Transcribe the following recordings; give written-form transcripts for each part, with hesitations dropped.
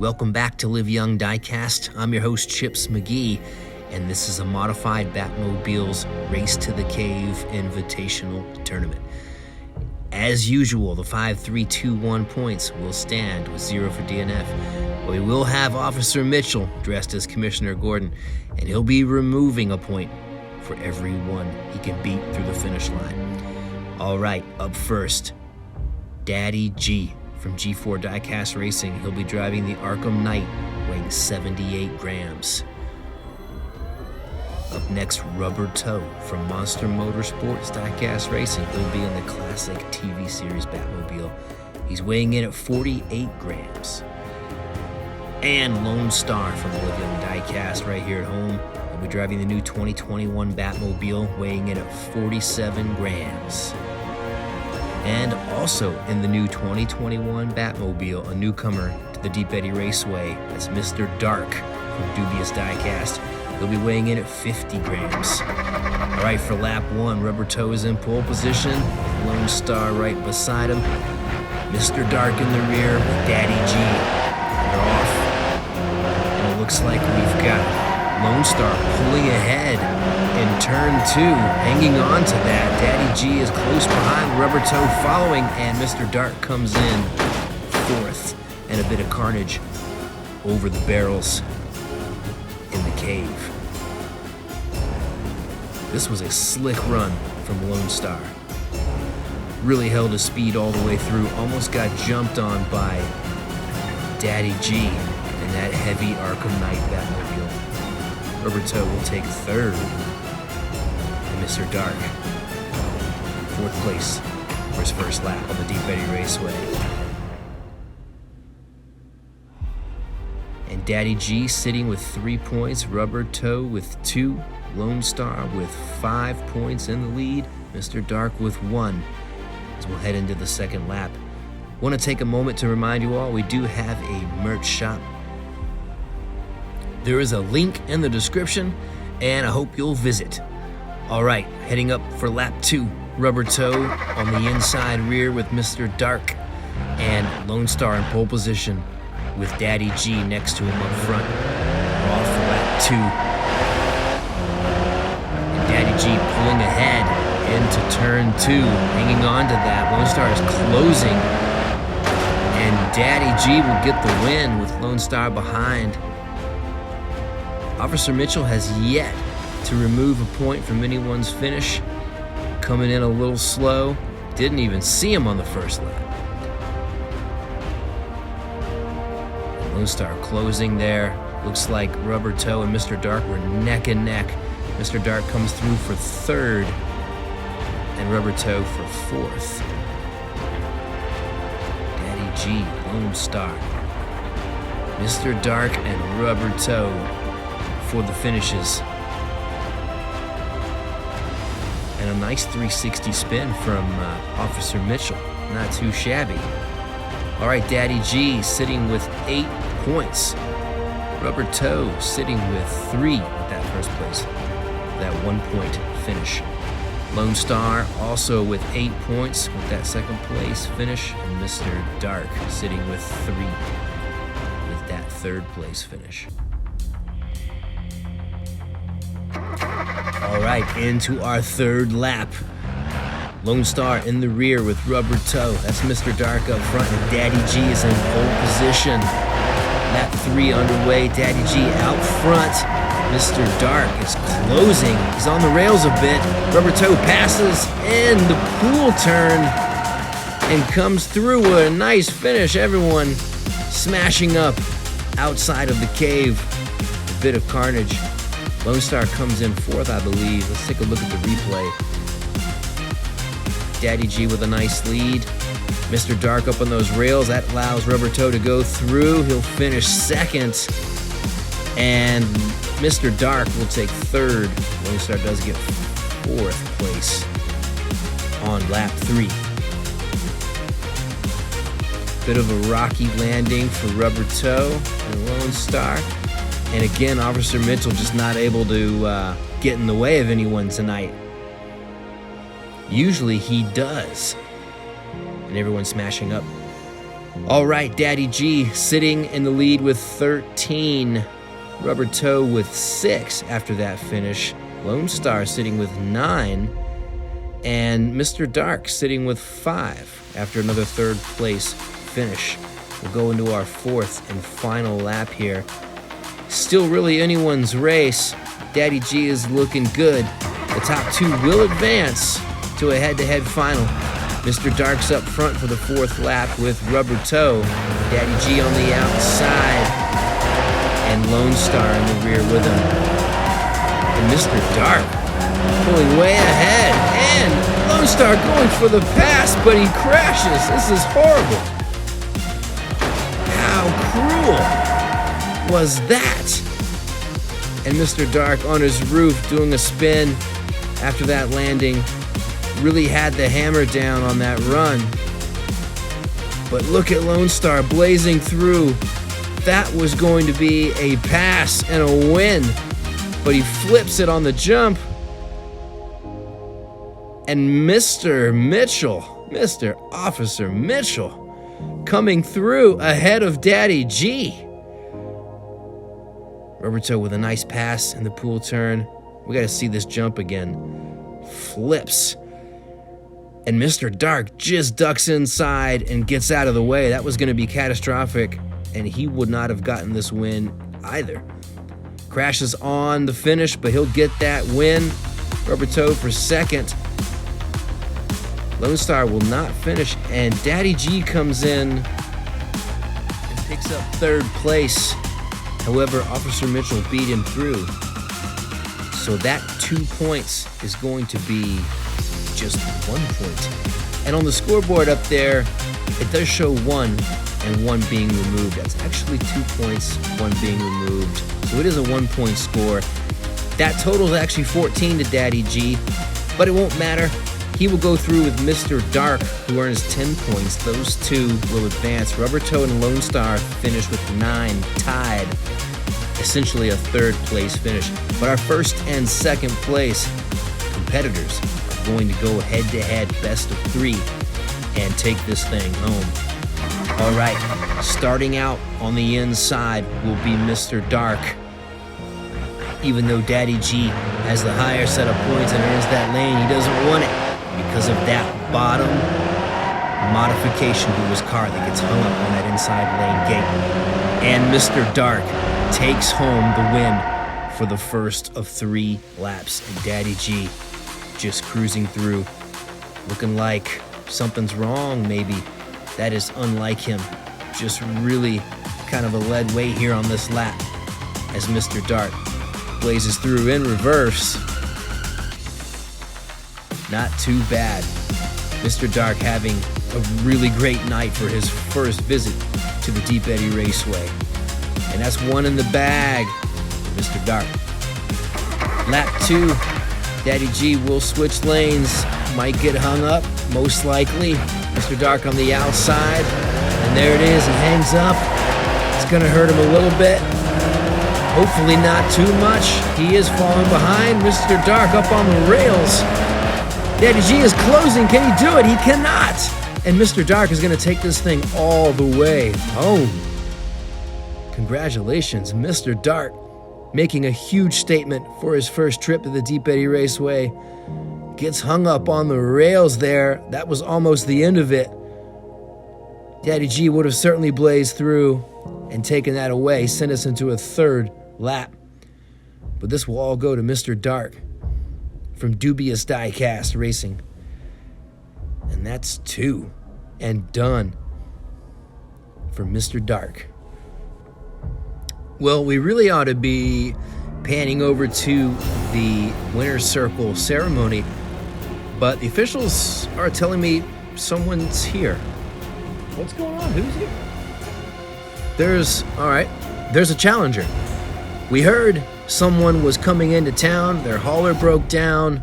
Welcome back to Live Young Diecast. I'm your host, Chips McGee, and this is a modified Batmobiles Race to the Cave Invitational Tournament. As usual, the 5, 3, 2, 1 points will stand with 0 for DNF, but we will have Officer Mitchell dressed as Commissioner Gordon, and he'll be removing a point for every one he can beat through the finish line. All right, up first, Daddy G from G4 Diecast Racing. He'll be driving the Arkham Knight, weighing 78 grams. Up next, Rubber Toe from Monster Motorsports Diecast Racing. He'll be in the classic TV series Batmobile. He's weighing in at 48 grams. And Lone Star from Live Young Diecast right here at home. He'll be driving the new 2021 Batmobile, weighing in at 47 grams. And also in the new 2021 Batmobile, a newcomer to the Deep Eddy Raceway, that's Mr. Dark from Dubious Diecast. He'll be weighing in at 50 grams. All right, for lap 1, Rubber Toe is in pole position. Lone Star right beside him. Mr. Dark in the rear with Daddy G. They're off. And it looks like we've got Lone Star pulling ahead in turn 2, hanging on to that. Daddy G is close behind, Rubber Toe following, and Mr. Dark comes in 4th. And a bit of carnage over the barrels in the cave. This was a slick run from Lone Star. Really held his speed all the way through, almost got jumped on by Daddy G and that heavy Arkham Knight Batmobile. Rubber Toe will take 3rd, and Mr. Dark 4th place for his first lap on the Deep Eddy Raceway. And Daddy G sitting with 3 points, Rubber Toe with 2, Lone Star with 5 points in the lead, Mr. Dark with 1, as we'll head into the second lap. Want to take a moment to remind you all, we do have a merch shop. There is a link in the description, and I hope you'll visit. All right, heading up for lap 2, Rubber Toe on the inside rear with Mr. Dark, and Lone Star in pole position with Daddy G next to him up front. We're off for lap 2. And Daddy G pulling ahead into turn 2, hanging on to that. Lone Star is closing, and Daddy G will get the win with Lone Star behind. Officer Mitchell has yet to remove a point from anyone's finish. Coming in a little slow. Didn't even see him on the first lap. Lone Star closing there. Looks like Rubber Toe and Mr. Dark were neck and neck. Mr. Dark comes through for 3rd, and Rubber Toe for 4th. Daddy G, Lone Star, Mr. Dark, and Rubber Toe for the finishes. And a nice 360 spin from Officer Mitchell. Not too shabby. All right, Daddy G sitting with 8 points. Rubber Toe sitting with 3 with that first place. That 1-point finish. Lone Star also with 8 points with that second place finish. And Mr. Dark sitting with 3 with that 3rd place finish. All right, into our 3rd lap. Lone Star in the rear with Rubber Toe. That's Mr. Dark up front, and Daddy G is in pole position. Lap 3 underway. Daddy G out front. Mr. Dark is closing. He's on the rails a bit. Rubber Toe passes in the pool turn and comes through with a nice finish. Everyone smashing up outside of the cave. A bit of carnage. Lone Star comes in 4th, I believe. Let's take a look at the replay. Daddy G with a nice lead. Mr. Dark up on those rails. That allows Rubber Toe to go through. He'll finish 2nd. And Mr. Dark will take 3rd. Lone Star does get 4th place on lap 3. Bit of a rocky landing for Rubber Toe and Lone Star. And again, Officer Mitchell just not able to get in the way of anyone tonight. Usually he does. And everyone's smashing up All right, Daddy G sitting in the lead with 13. Rubber Toe with 6 after that finish. Lone Star sitting with 9. And Mr. Dark sitting with 5 after another third place finish. We'll go into our fourth and final lap here. Still really anyone's race. Daddy G is looking good. The top 2 will advance to a head-to-head final. Mr. Dark's up front for the fourth lap with Rubber Toe. Daddy G on the outside. And Lone Star in the rear with him. And Mr. Dark pulling way ahead. And Lone Star going for the pass, but he crashes. This is horrible. How cruel was that? And Mr. Dark on his roof doing a spin after that landing. Really had the hammer down on that run. But look at Lone Star blazing through. That was going to be a pass and a win. But he flips it on the jump. And Mr. Officer Mitchell, coming through ahead of Daddy G. Rubber Toe with a nice pass in the pool turn. We got to see this jump again. Flips. And Mr. Dark just ducks inside and gets out of the way. That was going to be catastrophic, and he would not have gotten this win either. Crashes on the finish, but he'll get that win. Rubber Toe for second. Lone Star will not finish, and Daddy G comes in and picks up third place. However, Officer Mitchell beat him through. So that 2 points is going to be just 1 point. And on the scoreboard up there, it does show 1 and 1 being removed. That's actually 2 points, 1 being removed. So it is a 1 point score. That total is actually 14 to Daddy G, but it won't matter. He will go through with Mr. Dark, who earns 10 points. Those 2 will advance. Rubber Toe and Lone Star finish with 9, tied. Essentially a third place finish. But our first and second place competitors are going to go head-to-head best of 3 and take this thing home. All right, starting out on the inside will be Mr. Dark. Even though Daddy G has the higher set of points and earns that lane, he doesn't want it because of that bottom modification to his car that gets hung up on that inside lane gate. And Mr. Dark takes home the win for the first of 3 laps. And Daddy G just cruising through, looking like something's wrong maybe. That is unlike him. Just really kind of a lead weight here on this lap as Mr. Dark blazes through in reverse. Not too bad. Mr. Dark having a really great night for his first visit to the Deep Eddy Raceway. And that's 1 in the bag for Mr. Dark. Lap 2, Daddy G will switch lanes. Might get hung up, most likely. Mr. Dark on the outside. And there it is, it hangs up. It's gonna hurt him a little bit. Hopefully not too much. He is falling behind. Mr. Dark up on the rails. Daddy G is closing. Can he do it? He cannot. And Mr. Dark is going to take this thing all the way home. Congratulations, Mr. Dark, making a huge statement for his first trip to the Deep Eddy Raceway. Gets hung up on the rails there. That was almost the end of it. Daddy G would have certainly blazed through and taken that away, sent us into a third lap. But this will all go to Mr. Dark from Dubious Diecast Racing. And that's 2 and done for Mr. Dark. Well, we really ought to be panning over to the winner's circle ceremony, but the officials are telling me someone's here. What's going on? Who's here? There's a challenger. We heard someone was coming into town, their hauler broke down,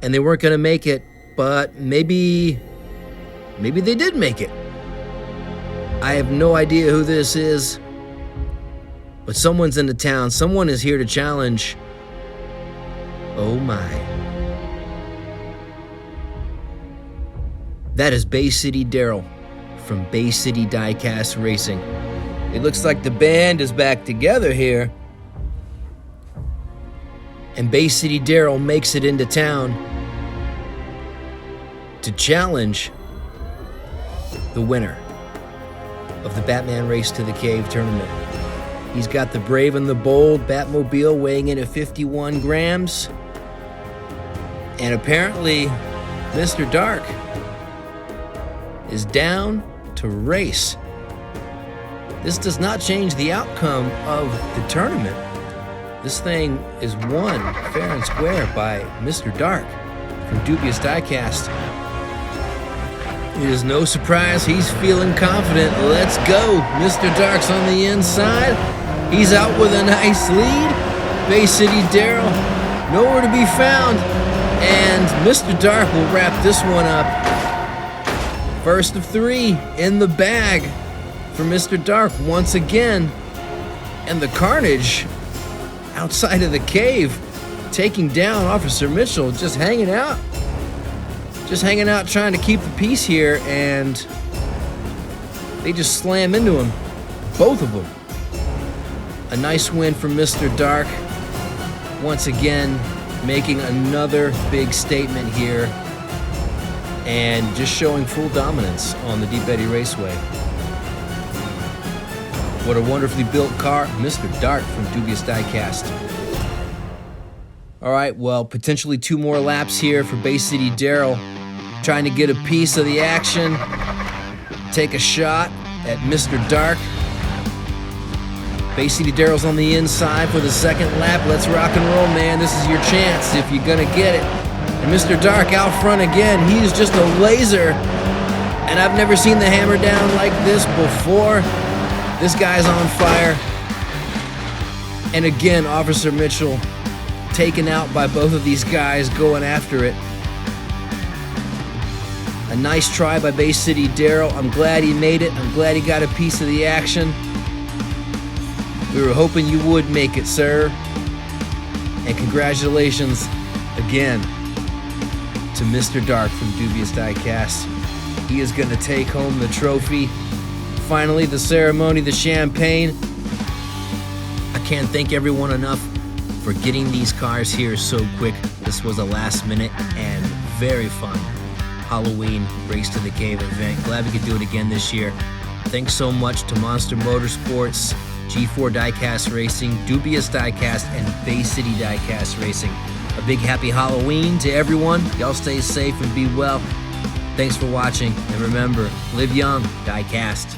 and they weren't going to make it, but maybe they did make it. I have no idea who this is, but someone's into town. Someone is here to challenge. Oh my. That is Bay City Daryl from Bay City Diecast Racing. It looks like the band is back together here. And Bay City Daryl makes it into town to challenge the winner of the Batman Race to the Cave tournament. He's got the brave and the bold Batmobile weighing in at 51 grams. And apparently, Mr. Dark is down to race. This does not change the outcome of the tournament. This thing is won fair and square by Mr. Dark from Dubious Diecast. It is no surprise he's feeling confident. Let's go. Mr. Dark's on the inside. He's out with a nice lead. Bay City Daryl nowhere to be found. And Mr. Dark will wrap this one up. First of 3 in the bag for Mr. Dark once again. And the carnage outside of the cave, taking down Officer Mitchell, just hanging out, trying to keep the peace here, and they just slam into him, both of them. A nice win for Mr. Dark, once again making another big statement here and just showing full dominance on the Deep Eddy Raceway. What a wonderfully built car, Mr. Dark from Dubious Diecast. All right, well, potentially 2 more laps here for Bay City Daryl, trying to get a piece of the action, take a shot at Mr. Dark. Bay City Daryl's on the inside for the second lap. Let's rock and roll, man. This is your chance if you're gonna get it. And Mr. Dark out front again. He's just a laser, and I've never seen the hammer down like this before. This guy's on fire. And again, Officer Mitchell taken out by both of these guys going after it. A nice try by Bay City Daryl. I'm glad he made it. I'm glad he got a piece of the action. We were hoping you would make it, sir. And congratulations again to Mr. Dark from Dubious Diecast. He is going to take home the trophy. Finally, the ceremony, the champagne. I can't thank everyone enough for getting these cars here so quick. This was a last minute and very fun Halloween Race to the Cave event. Glad we could do it again this year. Thanks so much to Monster Motorsports, G4 Diecast Racing, Dubious Diecast, and Bay City Diecast Racing. A big happy Halloween to everyone. Y'all stay safe and be well. Thanks for watching, and remember, live young, Diecast.